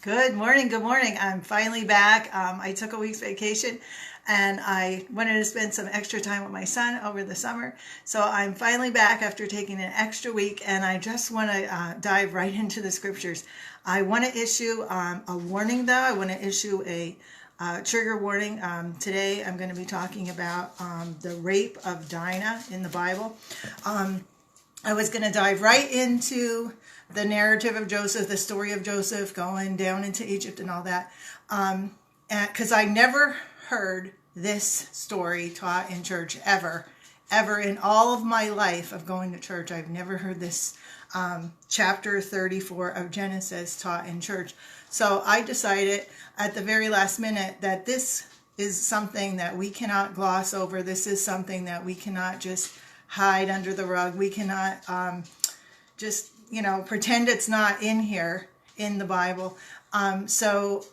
Good morning. Good morning. I'm finally back. I took a week's vacation and I wanted to spend some extra time with my son over the summer. So I'm finally back after taking an extra week, and I just want to dive right into the scriptures. I want to issue a warning, though. I want to issue a trigger warning. Today I'm going to be talking about the rape of Dinah in the Bible. I was going to dive right into the narrative of Joseph, the story of Joseph going down into Egypt and all that. Because I never heard this story taught in church ever in all of my life of going to church. I've never heard this chapter 34 of Genesis taught in church. So I decided at the very last minute that this is something that we cannot gloss over. This is something that we cannot just hide under the rug. We cannot just pretend it's not in here in the Bible. So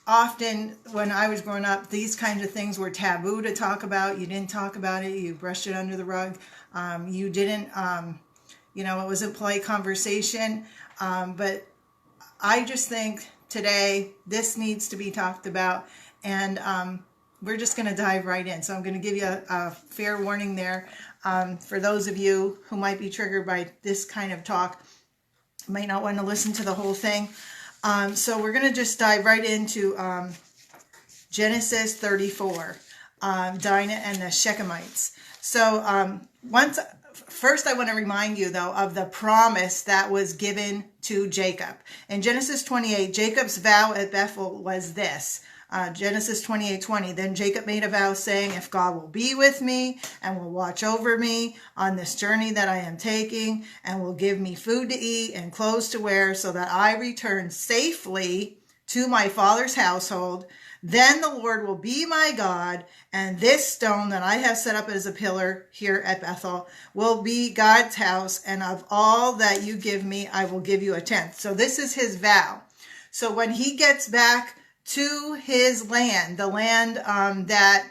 often when I was growing up, these kinds of things were taboo to talk about. You didn't talk about it. You brushed it under the rug. You didn't, it wasn't polite conversation. But I just think today this needs to be talked about, and we're just going to dive right in. So I'm going to give you a fair warning there for those of you who might be triggered by this kind of talk. Might not want to listen to the whole thing. So we're going to just dive right into Genesis 34, Dinah and the Shechemites. So first I want to remind you, though, of the promise that was given to Jacob. In Genesis 28, Jacob's vow at Bethel was this. Genesis 28:20. Then Jacob made a vow saying, if God will be with me and will watch over me on this journey that I am taking and will give me food to eat and clothes to wear so that I return safely to my father's household, then the Lord will be my God, and this stone that I have set up as a pillar here at Bethel will be God's house, and of all that you give me, I will give you a tenth. So this is his vow. So when he gets back to his land, the land that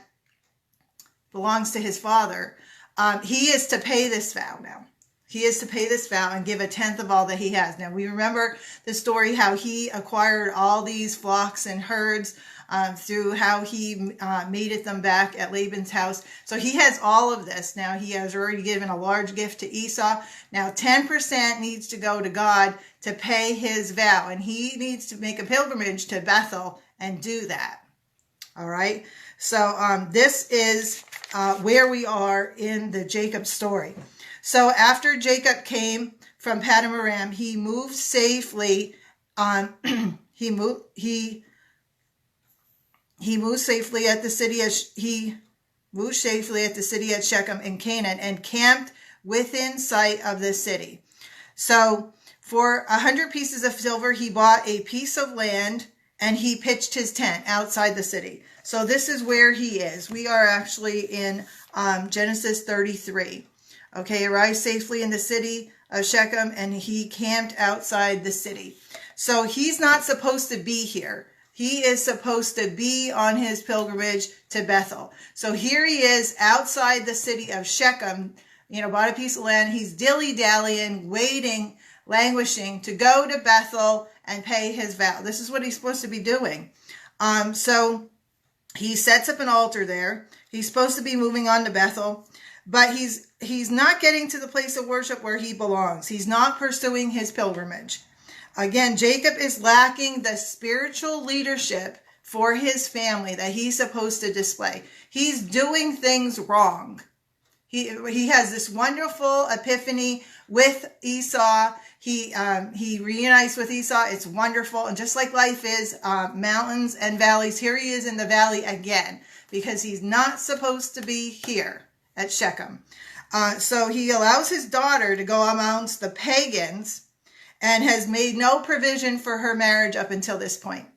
belongs to his father, he is to pay this vow now. He is to pay this vow and give a tenth of all that he has. Now, we remember the story how he acquired all these flocks and herds through how he mated them back at Laban's house. So he has all of this. Now, he has already given a large gift to Esau. Now, 10% needs to go to God to pay his vow. And he needs to make a pilgrimage to Bethel and do that. All right. So this is where we are in the Jacob story. So after Jacob came from Paddan Aram, he moved safely on. he moved safely at the city at Shechem in Canaan and camped within sight of the city. So for 100 pieces of silver, he bought a piece of land and he pitched his tent outside the city. So this is where he is. We are actually in Genesis 33. Okay, arrived safely in the city of Shechem and he camped outside the city. So he's not supposed to be here. He is supposed to be on his pilgrimage to Bethel. So here he is outside the city of Shechem, bought a piece of land. He's dilly-dallying, waiting, languishing to go to Bethel and pay his vow. This is what he's supposed to be doing. So he sets up an altar there. He's supposed to be moving on to Bethel, but he's not getting to the place of worship where he belongs. He's not pursuing his pilgrimage. Again, Jacob is lacking the spiritual leadership for his family that he's supposed to display. He's doing things wrong. He has this wonderful epiphany with Esau. He reunites with Esau. It's wonderful. And just like life is, mountains and valleys, here he is in the valley again because he's not supposed to be here at Shechem. So he allows his daughter to go amongst the pagans and has made no provision for her marriage up until this point.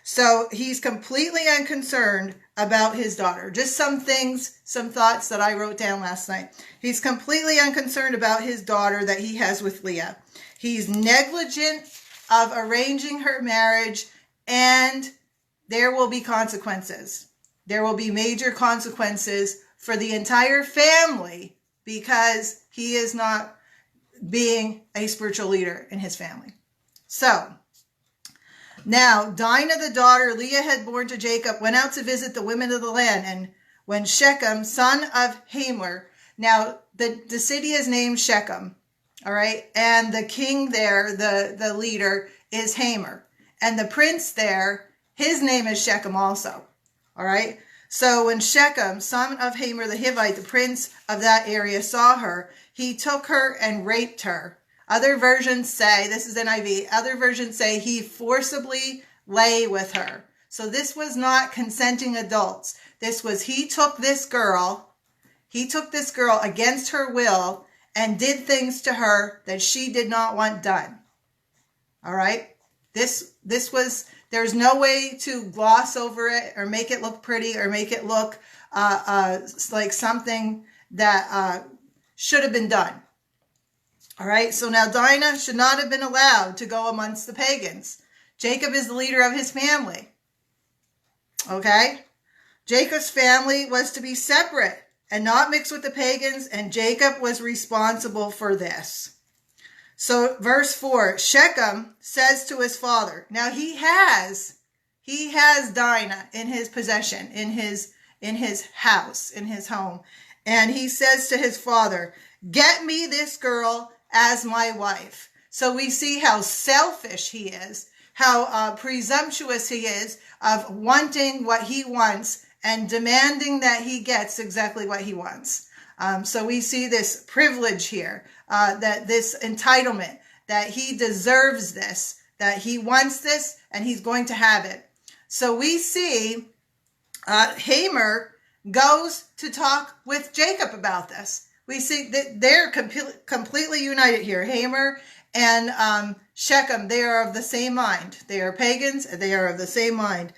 So he's completely unconcerned about his daughter. Just some thoughts that I wrote down last night. He's completely unconcerned about his daughter that he has with Leah. He's negligent of arranging her marriage, and there will be consequences. There will be major consequences for the entire family because he is not being a spiritual leader in his family. So Now, Dinah, the daughter Leah had borne to Jacob, went out to visit the women of the land. And when Shechem, son of Hamor, now the city is named Shechem, all right? And the king there, the leader, is Hamor. And the prince there, his name is Shechem also, all right? So when Shechem, son of Hamor the Hivite, the prince of that area, saw her, he took her and raped her. Other versions say, this is NIV, other versions say he forcibly lay with her. So this was not consenting adults. This was, he took this girl against her will and did things to her that she did not want done. All right? This was, there's no way to gloss over it or make it look pretty or make it look like something that should have been done. All right, so now Dinah should not have been allowed to go amongst the pagans. Jacob is the leader of his family. Okay? Jacob's family was to be separate and not mix with the pagans, and Jacob was responsible for this. So verse 4, Shechem says to his father, now he has Dinah in his possession, in his house, in his home. And he says to his father, get me this girl as my wife. So we see how selfish he is, how presumptuous he is of wanting what he wants and demanding that he gets exactly what he wants. So we see this privilege here, that this entitlement, that he deserves this, that he wants this, and he's going to have it. So we see Hamor goes to talk with Jacob about this. We see that they're completely united here. Hamor and Shechem, they are of the same mind. They are pagans, and they are of the same mind.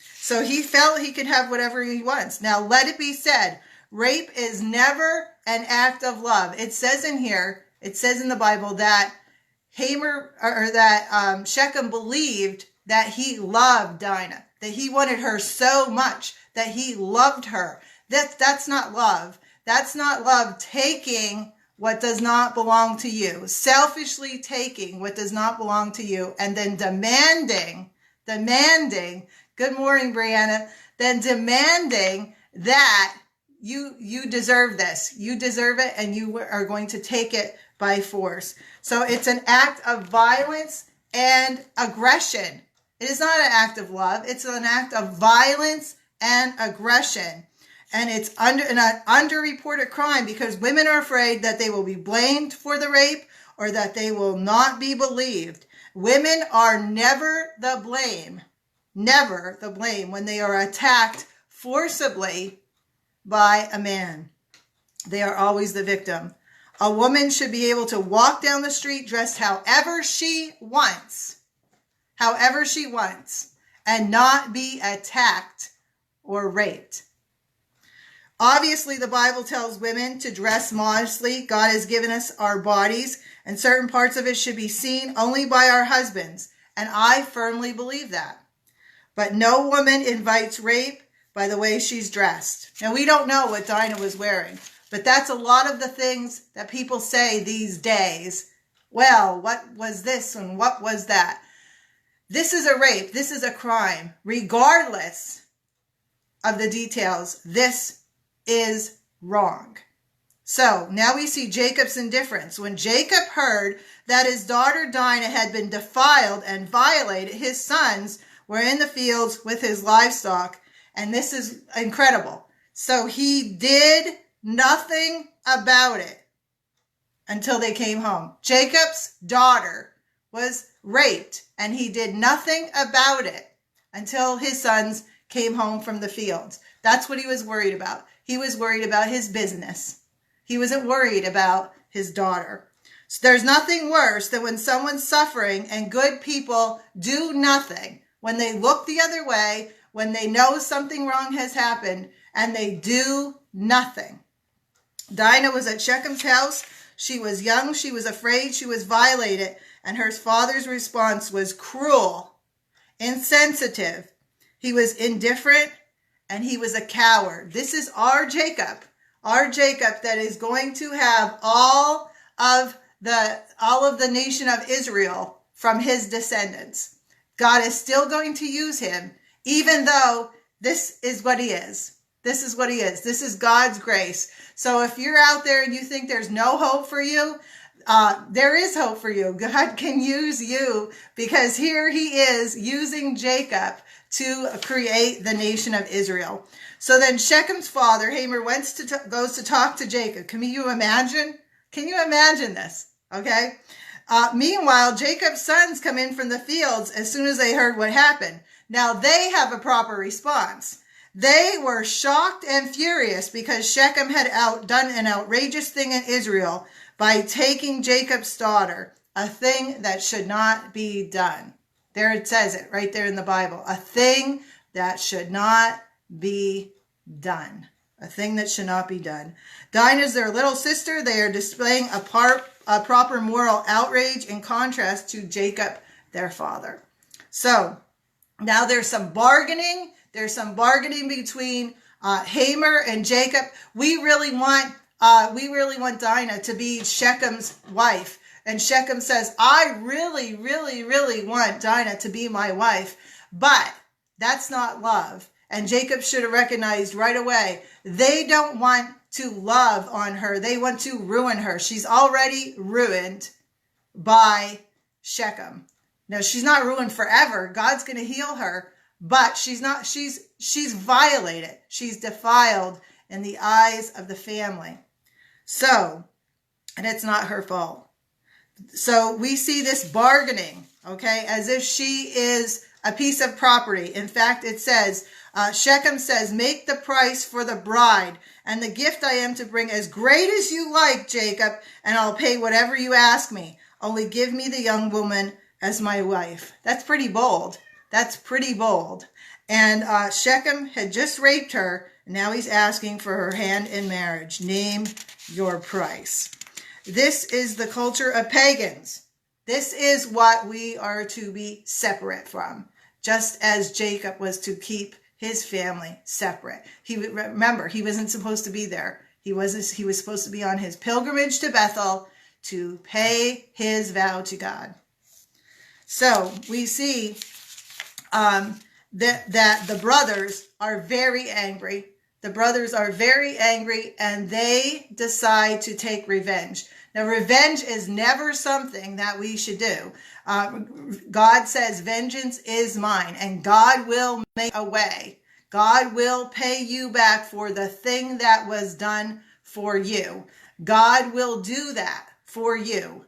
So he felt he could have whatever he wants. Now, let it be said, rape is never an act of love. It says in here, it says in the Bible that Shechem believed that he loved Dinah, that he wanted her so much that he loved her. That's not love. That's not love, taking what does not belong to you, selfishly taking what does not belong to you, and then demanding, good morning, Brianna, then demanding that you deserve this. You deserve it, and you are going to take it by force. So it's an act of violence and aggression. It is not an act of love. It's an act of violence and aggression. And it's an underreported crime because women are afraid that they will be blamed for the rape or that they will not be believed. Women are never the blame when they are attacked forcibly by a man. They are always the victim. A woman should be able to walk down the street dressed however she wants, and not be attacked or raped. Obviously, the Bible tells women to dress modestly. God has given us our bodies, and certain parts of it should be seen only by our husbands. And I firmly believe that. But no woman invites rape by the way she's dressed. Now, we don't know what Dinah was wearing, but that's a lot of the things that people say these days. Well, what was this and what was that? This is a rape. This is a crime. Regardless of the details, this is wrong. So now we see Jacob's indifference. When Jacob heard that his daughter Dinah had been defiled and violated, his sons were in the fields with his livestock. And this is incredible. So he did nothing about it until they came home. Jacob's daughter was raped, and he did nothing about it until his sons came home from the fields. That's what he was worried about. He was worried about his business. He wasn't worried about his daughter. So there's nothing worse than when someone's suffering and good people do nothing. When they look the other way, when they know something wrong has happened, and they do nothing. Dinah was at Shechem's house. She was young. She was afraid. She was violated. And her father's response was cruel, insensitive. He was indifferent, and he was a coward. This is our Jacob that is going to have all of the nation of Israel from his descendants. God is still going to use him, even though this is what he is. This is what he is. This is God's grace. So if you're out there and you think there's no hope for you, there is hope for you. God can use you, because here he is using Jacob to create the nation of Israel. So then Shechem's father, Hamor, goes to talk to Jacob. Can you imagine? Can you imagine this? Okay. Meanwhile, Jacob's sons come in from the fields as soon as they heard what happened. Now they have a proper response. They were shocked and furious because Shechem had done an outrageous thing in Israel by taking Jacob's daughter, a thing that should not be done. There it says it right there in the Bible. A thing that should not be done. A thing that should not be done. Dinah's their little sister. They are displaying a proper moral outrage in contrast to Jacob, their father. So now there's some bargaining. There's some bargaining between Hamor and Jacob. We really want Dinah to be Shechem's wife. And Shechem says, I really, really, really want Dinah to be my wife. But that's not love. And Jacob should have recognized right away, they don't want to love on her. They want to ruin her. She's already ruined by Shechem. Now, she's not ruined forever. God's going to heal her. But she's violated. She's defiled in the eyes of the family. So, and it's not her fault. So we see this bargaining, okay, as if she is a piece of property. In fact, it says, Shechem says, make the price for the bride and the gift I am to bring as great as you like, Jacob, and I'll pay whatever you ask me. Only give me the young woman as my wife. That's pretty bold. That's pretty bold. And Shechem had just raped her. And now he's asking for her hand in marriage. Name your price. This is the culture of pagans. This is what we are to be separate from. Just as Jacob was to keep his family separate. Remember, he wasn't supposed to be there. He was supposed to be on his pilgrimage to Bethel to pay his vow to God. So we see that the brothers are very angry. The brothers are very angry, and they decide to take revenge. Now, revenge is never something that we should do. God says, vengeance is mine, and God will make a way. God will pay you back for the thing that was done for you. God will do that for you.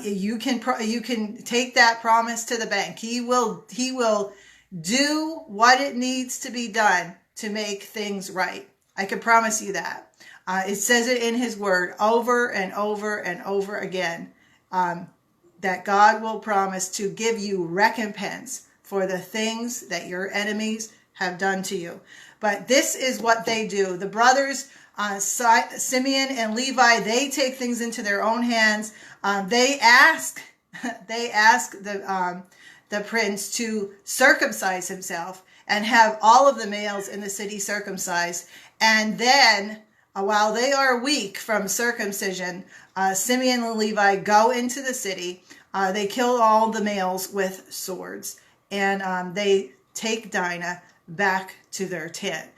You can take that promise to the bank. He will do what it needs to be done to make things right. I can promise you that. It says it in his word over and over and over again, that God will promise to give you recompense for the things that your enemies have done to you. But this is what they do. The brothers, Simeon and Levi, they take things into their own hands. They ask the prince to circumcise himself and have all of the males in the city circumcised. And then, while they are weak from circumcision, Simeon and Levi go into the city. They kill all the males with swords. And they take Dinah back to their tent.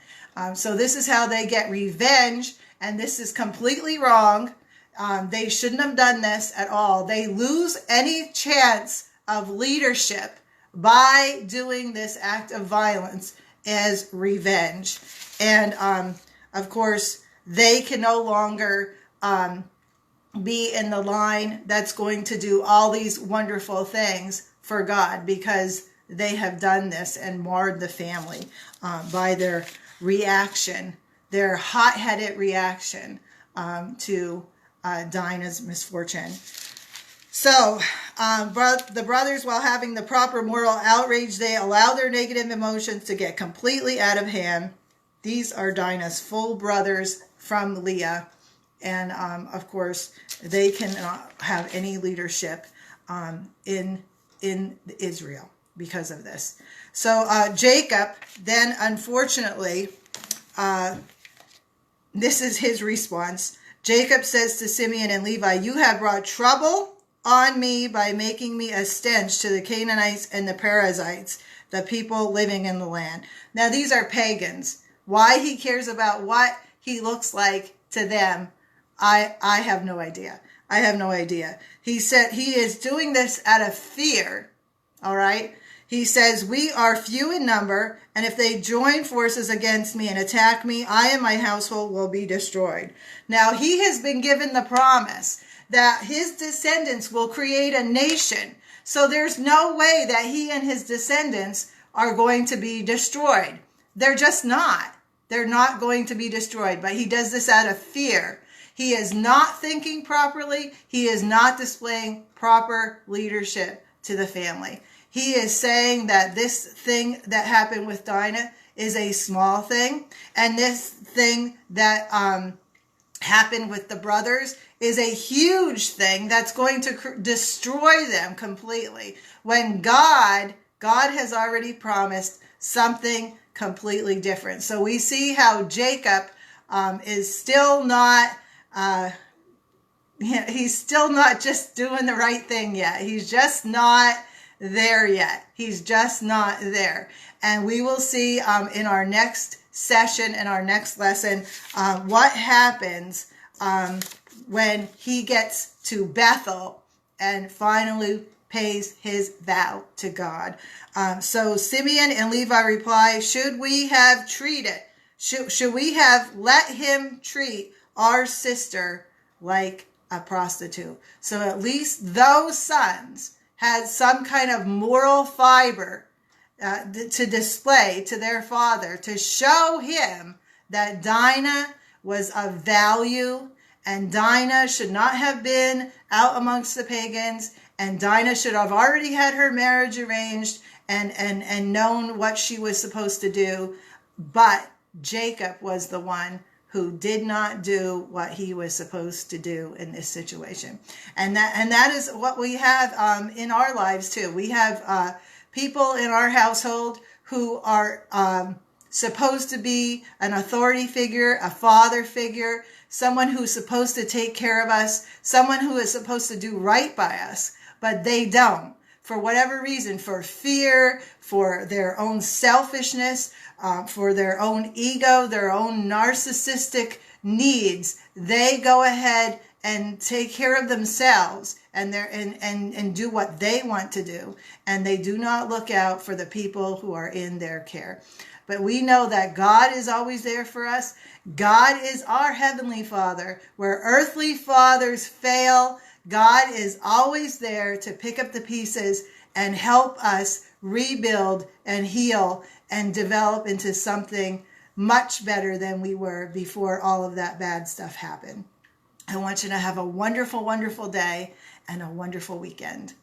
So this is how they get revenge. And this is completely wrong. They shouldn't have done this at all. They lose any chance of leadership by doing this act of violence as revenge. And of course, they can no longer be in the line that's going to do all these wonderful things for God, because they have done this and marred the family by their reaction, their hot-headed reaction to Dinah's misfortune. So the brothers, while having the proper moral outrage, they allow their negative emotions to get completely out of hand. These are Dinah's full brothers from Leah. And of course, they cannot have any leadership in Israel because of this. So Jacob then, unfortunately, this is his response. Jacob says to Simeon and Levi, you have brought trouble on me by making me a stench to the Canaanites and the Perizzites, the people living in the land. Now, these are pagans. Why he cares about what he looks like to them, I have no idea. I have no idea. He said he is doing this out of fear. All right. He says, we are few in number, and if they join forces against me and attack me, I and my household will be destroyed. Now, he has been given the promise that his descendants will create a nation. So there's no way that he and his descendants are going to be destroyed. They're just not. They're not going to be destroyed. But he does this out of fear. He is not thinking properly. He is not displaying proper leadership to the family. He is saying that this thing that happened with Dinah is a small thing. And this thing that happened with the brothers is a huge thing that's going to destroy them completely. When God has already promised something completely different. So we see how Jacob is still not, he's still not just doing the right thing yet. He's just not there yet. He's just not there. And we will see in our next session, in our next lesson, what happens when he gets to Bethel and finally pays his vow to God. So Simeon and Levi reply, should we have let him treat our sister like a prostitute? So at least those sons had some kind of moral fiber to display to their father, to show him that Dinah was of value, and Dinah should not have been out amongst the pagans, and Dinah should have already had her marriage arranged and known what she was supposed to do. But Jacob was the one who did not do what he was supposed to do in this situation. And that is what we have in our lives too. We have people in our household who are supposed to be an authority figure, a father figure, someone who's supposed to take care of us, someone who is supposed to do right by us, but they don't. For whatever reason, for fear, for their own selfishness, for their own ego, their own narcissistic needs, they go ahead and take care of themselves and do what they want to do. And they do not look out for the people who are in their care. But we know that God is always there for us. God is our heavenly Father. Where earthly fathers fail, God is always there to pick up the pieces and help us rebuild and heal and develop into something much better than we were before all of that bad stuff happened. I want you to have a wonderful, wonderful day and a wonderful weekend.